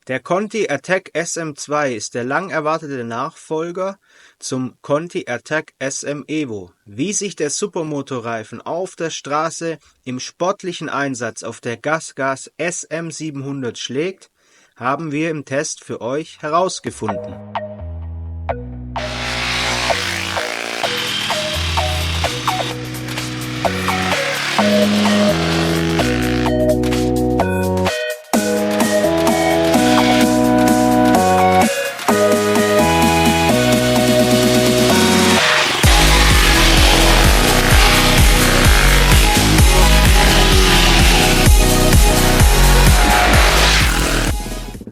Der Conti Attack SM2 ist der lang erwartete Nachfolger zum Conti Attack SM Evo. Wie sich der Supermoto-Reifen auf der Straße im sportlichen Einsatz auf der GasGas SM700 schlägt, haben wir im Test für euch herausgefunden.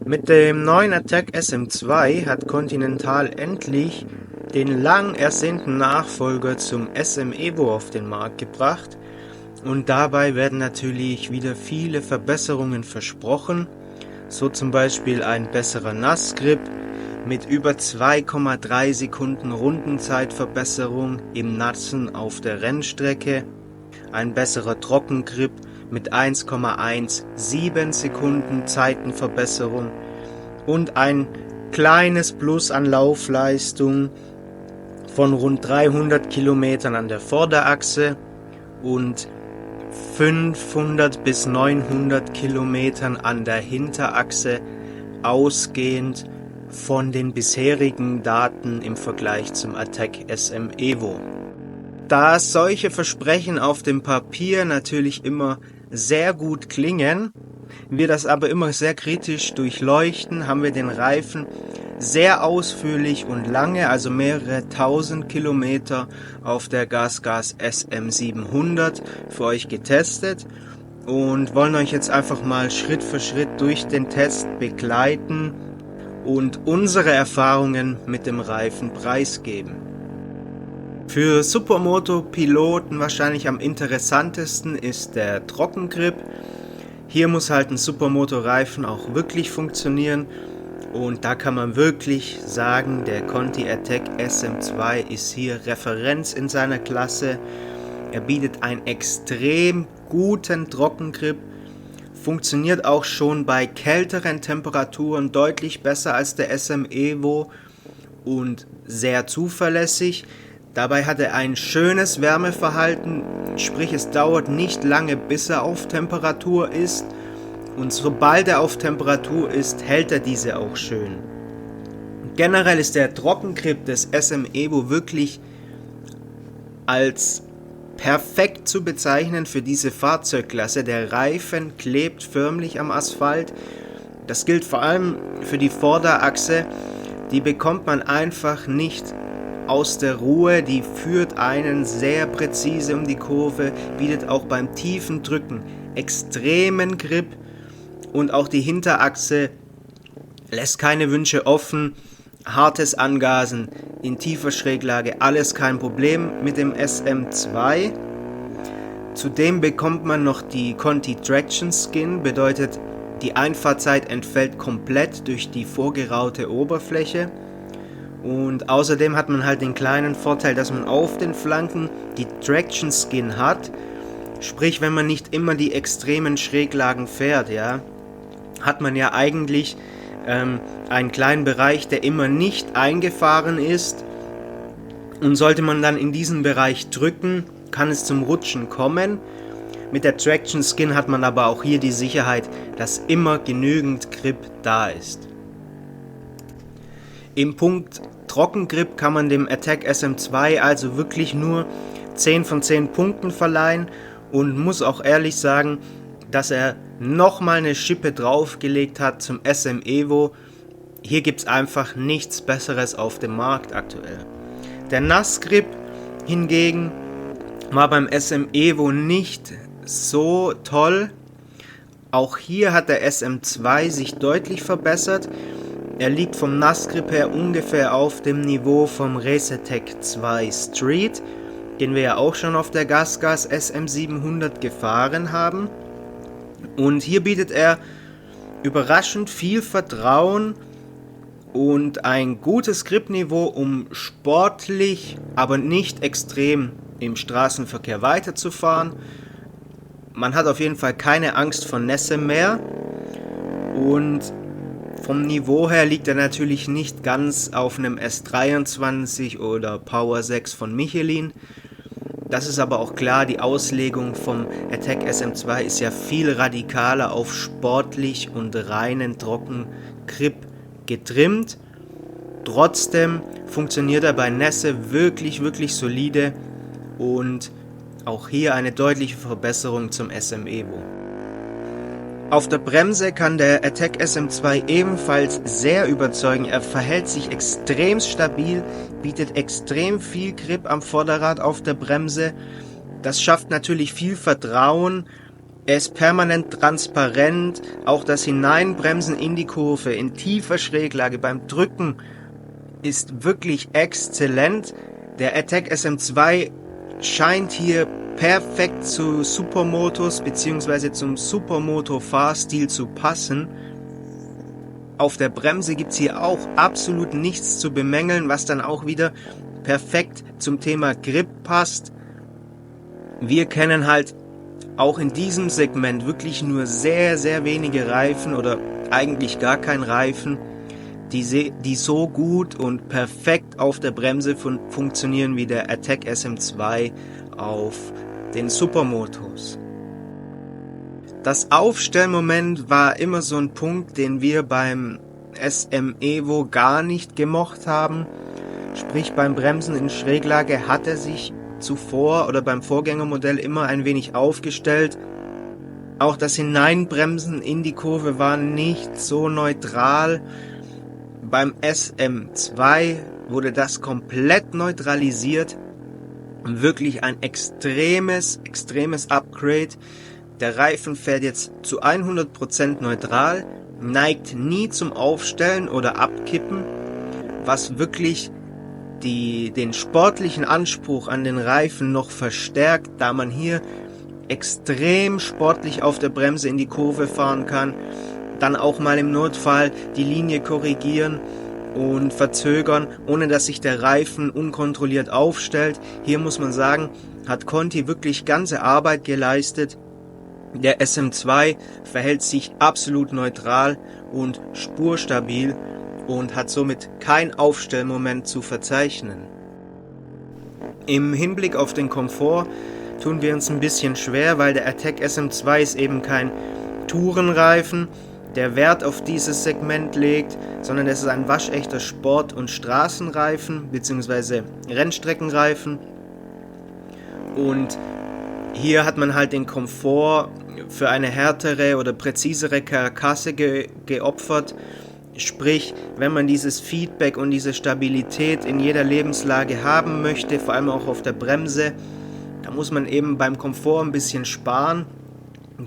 Mit dem neuen Attack SM2 hat Continental endlich den lang ersehnten Nachfolger zum SM Evo auf den Markt gebracht und dabei werden natürlich wieder viele Verbesserungen versprochen, so zum Beispiel ein besserer Nassgrip mit über 2,3 Sekunden Rundenzeitverbesserung im Nassen auf der Rennstrecke, ein besserer Trockengrip mit 1,17 Sekunden Zeitenverbesserung und ein kleines Plus an Laufleistung von rund 300 Kilometern an der Vorderachse und 500 bis 900 Kilometern an der Hinterachse, ausgehend von den bisherigen Daten im Vergleich zum Attack SM Evo. Da solche Versprechen auf dem Papier natürlich immer sehr gut klingen, wir das aber immer sehr kritisch durchleuchten, haben wir den Reifen sehr ausführlich und lange, also mehrere tausend Kilometer auf der GasGas SM700 für euch getestet und wollen euch jetzt einfach mal Schritt für Schritt durch den Test begleiten und unsere Erfahrungen mit dem Reifen preisgeben. Für Supermoto-Piloten wahrscheinlich am interessantesten ist der Trockengrip. Hier muss halt ein Supermoto-Reifen auch wirklich funktionieren und da kann man wirklich sagen, der Conti Attack SM2 ist hier Referenz in seiner Klasse. Er bietet einen extrem guten Trockengrip, funktioniert auch schon bei kälteren Temperaturen deutlich besser als der SM Evo und sehr zuverlässig. Dabei hat er ein schönes Wärmeverhalten, sprich es dauert nicht lange, bis er auf Temperatur ist und sobald er auf Temperatur ist, hält er diese auch schön. Generell ist der Trockengrip des SM Evo wirklich als perfekt zu bezeichnen für diese Fahrzeugklasse. Der Reifen klebt förmlich am Asphalt. Das gilt vor allem für die Vorderachse, die bekommt man einfach nicht aus der Ruhe, die führt einen sehr präzise um die Kurve, bietet auch beim tiefen Drücken extremen Grip und auch die Hinterachse lässt keine Wünsche offen, hartes Angasen in tiefer Schräglage, alles kein Problem mit dem SM2. Zudem bekommt man noch die Conti Traction Skin, bedeutet die Einfahrzeit entfällt komplett durch die vorgeraute Oberfläche. Und außerdem hat man halt den kleinen Vorteil, dass man auf den Flanken die Traction Skin hat. Sprich, wenn man nicht immer die extremen Schräglagen fährt, ja, hat man ja eigentlich einen kleinen Bereich, der immer nicht eingefahren ist. Und sollte man dann in diesen Bereich drücken, kann es zum Rutschen kommen. Mit der Traction Skin hat man aber auch hier die Sicherheit, dass immer genügend Grip da ist. Im Punkt Trockengrip kann man dem Attack SM2 also wirklich nur 10 von 10 Punkten verleihen und muss auch ehrlich sagen, dass er nochmal eine Schippe draufgelegt hat zum SM Evo. Hier gibt es einfach nichts Besseres auf dem Markt aktuell. Der Nassgrip hingegen war beim SM Evo nicht so toll. Auch hier hat der SM2 sich deutlich verbessert. Er liegt vom Nassgrip her ungefähr auf dem Niveau vom Racertec 2 Street, den wir ja auch schon auf der GasGas SM700 gefahren haben. Und hier bietet er überraschend viel Vertrauen und ein gutes Gripniveau, um sportlich, aber nicht extrem im Straßenverkehr weiterzufahren. Man hat auf jeden Fall keine Angst vor Nässe mehr und Vom Niveau her liegt er natürlich nicht ganz auf einem S23 oder Power 6 von Michelin. Das ist aber auch klar, die Auslegung vom Attack SM2 ist ja viel radikaler auf sportlich und reinen Trockengrip getrimmt. Trotzdem funktioniert er bei Nässe wirklich, wirklich solide und auch hier eine deutliche Verbesserung zum SM Evo. Auf der Bremse kann der Attack SM2 ebenfalls sehr überzeugen. Er verhält sich extrem stabil, bietet extrem viel Grip am Vorderrad auf der Bremse. Das schafft natürlich viel Vertrauen. Er ist permanent transparent. Auch das Hineinbremsen in die Kurve in tiefer Schräglage beim Drücken ist wirklich exzellent. Der Attack SM2 scheint hier perfekt zu Supermotos bzw. zum Supermoto-Fahrstil zu passen. Auf der Bremse gibt es hier auch absolut nichts zu bemängeln, was dann auch wieder perfekt zum Thema Grip passt. Wir kennen halt auch in diesem Segment wirklich nur sehr, sehr wenige Reifen oder eigentlich gar kein Reifen, die so gut und perfekt auf der Bremse funktionieren wie der Attack SM2 auf den Supermotos. Das Aufstellmoment war immer so ein Punkt, den wir beim SM Evo gar nicht gemocht haben. Sprich, beim Bremsen in Schräglage hat er sich zuvor oder beim Vorgängermodell immer ein wenig aufgestellt. Auch das Hineinbremsen in die Kurve war nicht so neutral. Beim SM2 wurde das komplett neutralisiert. Wirklich ein extremes Upgrade. Der Reifen fährt jetzt zu 100% neutral, neigt nie zum Aufstellen oder Abkippen, was wirklich den sportlichen Anspruch an den Reifen noch verstärkt, da man hier extrem sportlich auf der Bremse in die Kurve fahren kann, dann auch mal im Notfall die Linie korrigieren und verzögern, ohne dass sich der Reifen unkontrolliert aufstellt. Hier muss man sagen, hat Conti wirklich ganze Arbeit geleistet. Der SM2 verhält sich absolut neutral und spurstabil und hat somit kein Aufstellmoment zu verzeichnen. Im Hinblick auf den Komfort tun wir uns ein bisschen schwer, weil der Attack SM2 ist eben kein Tourenreifen, der Wert auf dieses Segment legt, sondern es ist ein waschechter Sport- und Straßenreifen bzw. Rennstreckenreifen. Und hier hat man halt den Komfort für eine härtere oder präzisere Karkasse geopfert. Sprich, wenn man dieses Feedback und diese Stabilität in jeder Lebenslage haben möchte, vor allem auch auf der Bremse, da muss man eben beim Komfort ein bisschen sparen.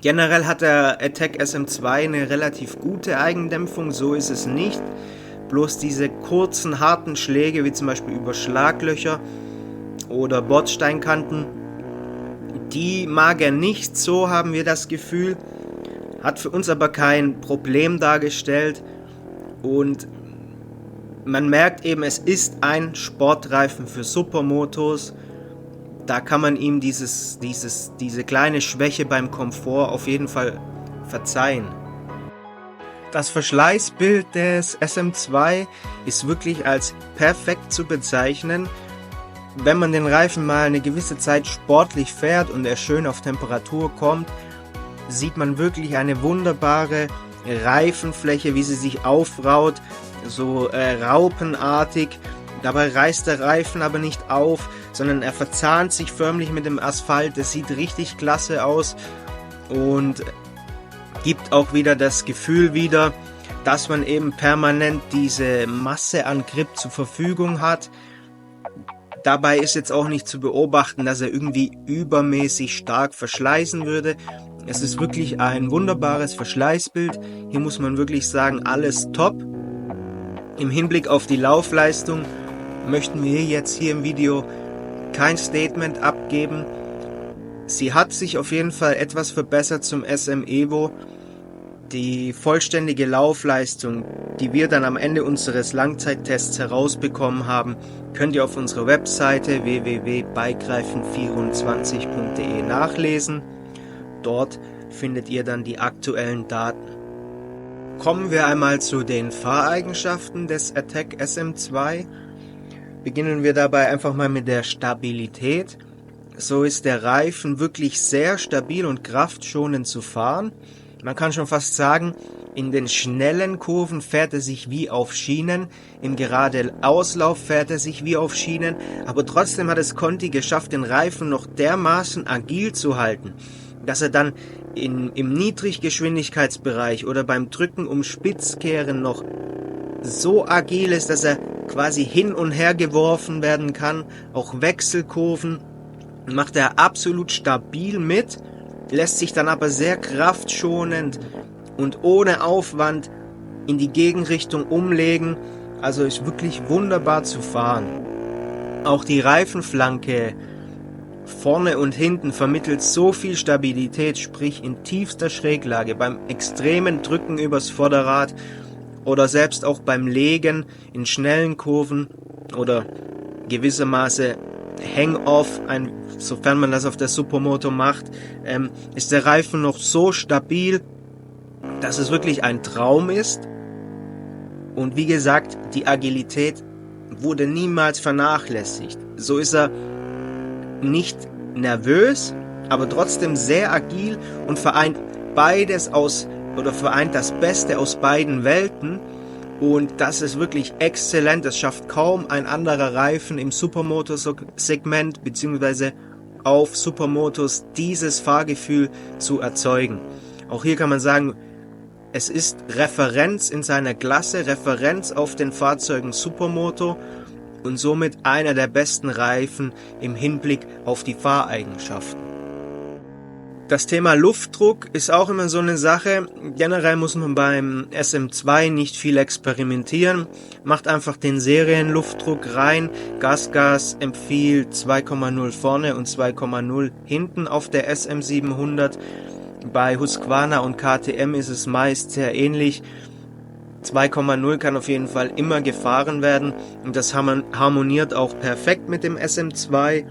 Generell hat der Attack SM2 eine relativ gute Eigendämpfung, so ist es nicht. Bloß diese kurzen, harten Schläge, wie zum Beispiel über Schlaglöcher oder Bordsteinkanten, die mag er nicht, so haben wir das Gefühl. Hat für uns aber kein Problem dargestellt und man merkt eben, es ist ein Sportreifen für Supermotos. Da kann man ihm diese kleine Schwäche beim Komfort auf jeden Fall verzeihen. Das Verschleißbild des SM2 ist wirklich als perfekt zu bezeichnen. Wenn man den Reifen mal eine gewisse Zeit sportlich fährt und er schön auf Temperatur kommt, sieht man wirklich eine wunderbare Reifenfläche, wie sie sich aufraut, so raupenartig. Dabei reißt der Reifen aber nicht auf, sondern er verzahnt sich förmlich mit dem Asphalt. Das sieht richtig klasse aus und gibt auch wieder das Gefühl wieder, dass man eben permanent diese Masse an Grip zur Verfügung hat. Dabei ist jetzt auch nicht zu beobachten, dass er irgendwie übermäßig stark verschleißen würde. Es ist wirklich ein wunderbares Verschleißbild. Hier muss man wirklich sagen, alles top. Im Hinblick auf die Laufleistung möchten wir jetzt hier im Video kein Statement abgeben. Sie hat sich auf jeden Fall etwas verbessert zum SM Evo. Die vollständige Laufleistung, die wir dann am Ende unseres Langzeittests herausbekommen haben, könnt ihr auf unserer Webseite Kommen wir einmal zu den Fahreigenschaften des Attack SM2. Beginnen wir dabei einfach mal mit der Stabilität. So ist der Reifen wirklich sehr stabil und kraftschonend zu fahren. Man kann schon fast sagen, in den schnellen Kurven fährt er sich wie auf Schienen, im Geradeauslauf fährt er sich wie auf Schienen, aber trotzdem hat es Conti geschafft, den Reifen noch dermaßen agil zu halten, dass er dann im Niedriggeschwindigkeitsbereich oder beim Drücken um Spitzkehren noch so agil ist, dass er quasi hin und her geworfen werden kann. Auch Wechselkurven macht er absolut stabil mit, lässt sich dann aber sehr kraftschonend und ohne Aufwand in die Gegenrichtung umlegen. Also ist wirklich wunderbar zu fahren. Auch die Reifenflanke vorne und hinten vermittelt so viel Stabilität, sprich in tiefster Schräglage, beim extremen Drücken übers Vorderrad oder selbst auch beim Legen in schnellen Kurven oder gewissermaßen Hang-Off, sofern man das auf der Supermoto macht, ist der Reifen noch so stabil, dass es wirklich ein Traum ist. Und wie gesagt, die Agilität wurde niemals vernachlässigt. So ist er nicht nervös, aber trotzdem sehr agil und vereint das Beste aus beiden Welten. Und das ist wirklich exzellent. Das schafft kaum ein anderer Reifen im Supermoto-Segment beziehungsweise auf Supermotos dieses Fahrgefühl zu erzeugen. Auch hier kann man sagen, es ist Referenz in seiner Klasse, Referenz auf den Fahrzeugen Supermoto und somit einer der besten Reifen im Hinblick auf die Fahreigenschaften. Das Thema Luftdruck ist auch immer so eine Sache. Generell muss man beim SM2 nicht viel experimentieren. Macht einfach den Serienluftdruck rein. GasGas empfiehlt 2,0 vorne und 2,0 hinten auf der SM700. Bei Husqvarna und KTM ist es meist sehr ähnlich. 2,0 kann auf jeden Fall immer gefahren werden und das harmoniert auch perfekt mit dem SM2.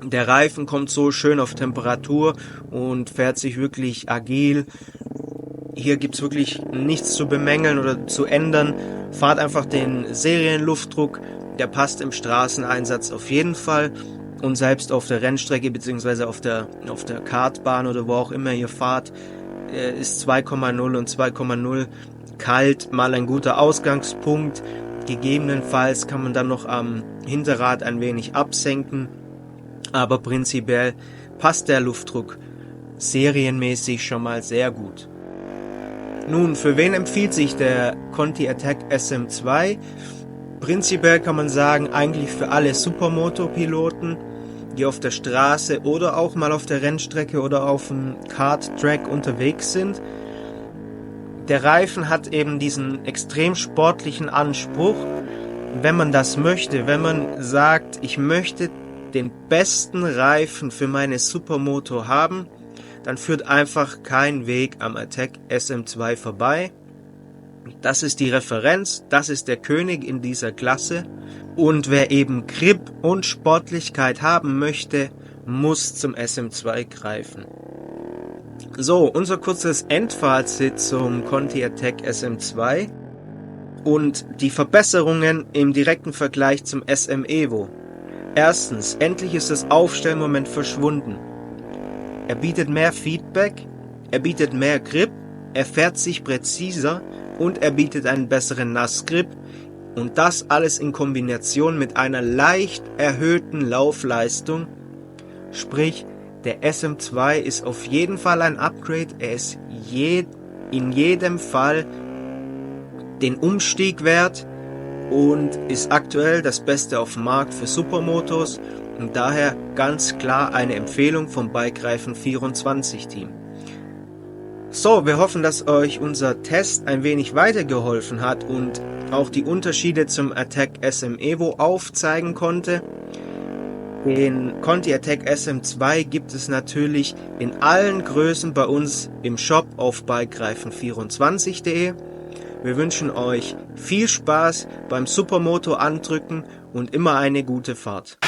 Der Reifen kommt so schön auf Temperatur und fährt sich wirklich agil. Hier gibt's wirklich nichts zu bemängeln oder zu ändern. Fahrt einfach den Serienluftdruck, der passt im Straßeneinsatz auf jeden Fall. Und selbst auf der Rennstrecke bzw. auf der Kartbahn oder wo auch immer ihr fahrt, ist 2,0 und 2,0 kalt mal ein guter Ausgangspunkt. Gegebenenfalls kann man dann noch am Hinterrad ein wenig absenken. Aber prinzipiell passt der Luftdruck serienmäßig schon mal sehr gut. Nun, für wen empfiehlt sich der Conti Attack SM2? Prinzipiell kann man sagen, eigentlich für alle Supermoto-Piloten, die auf der Straße oder auch mal auf der Rennstrecke oder auf dem Kart-Track unterwegs sind. Der Reifen hat eben diesen extrem sportlichen Anspruch. Wenn man das möchte, wenn man sagt, ich möchte den besten Reifen für meine Supermoto haben, dann führt einfach kein Weg am Attack SM2 vorbei. Das ist die Referenz, das ist der König in dieser Klasse. Und wer eben Grip und Sportlichkeit haben möchte, muss zum SM2 greifen. So, unser kurzes Endfazit zum Conti Attack SM2 und die Verbesserungen im direkten Vergleich zum SM Evo. Erstens, endlich ist das Aufstellmoment verschwunden. Er bietet mehr Feedback, er bietet mehr Grip, er fährt sich präziser und er bietet einen besseren Nassgrip und das alles in Kombination mit einer leicht erhöhten Laufleistung. Sprich, der SM2 ist auf jeden Fall ein Upgrade, er ist in jedem Fall den Umstieg wert und ist aktuell das Beste auf dem Markt für Supermotos und daher ganz klar eine Empfehlung vom Bikereifen24 Team. So, wir hoffen, dass euch unser Test ein wenig weitergeholfen hat und auch die Unterschiede zum Attack SM Evo aufzeigen konnte. Den Conti Attack SM2 gibt es natürlich in allen Größen bei uns im Shop auf bikereifen24.de. Wir wünschen euch viel Spaß beim Supermoto andrücken und immer eine gute Fahrt.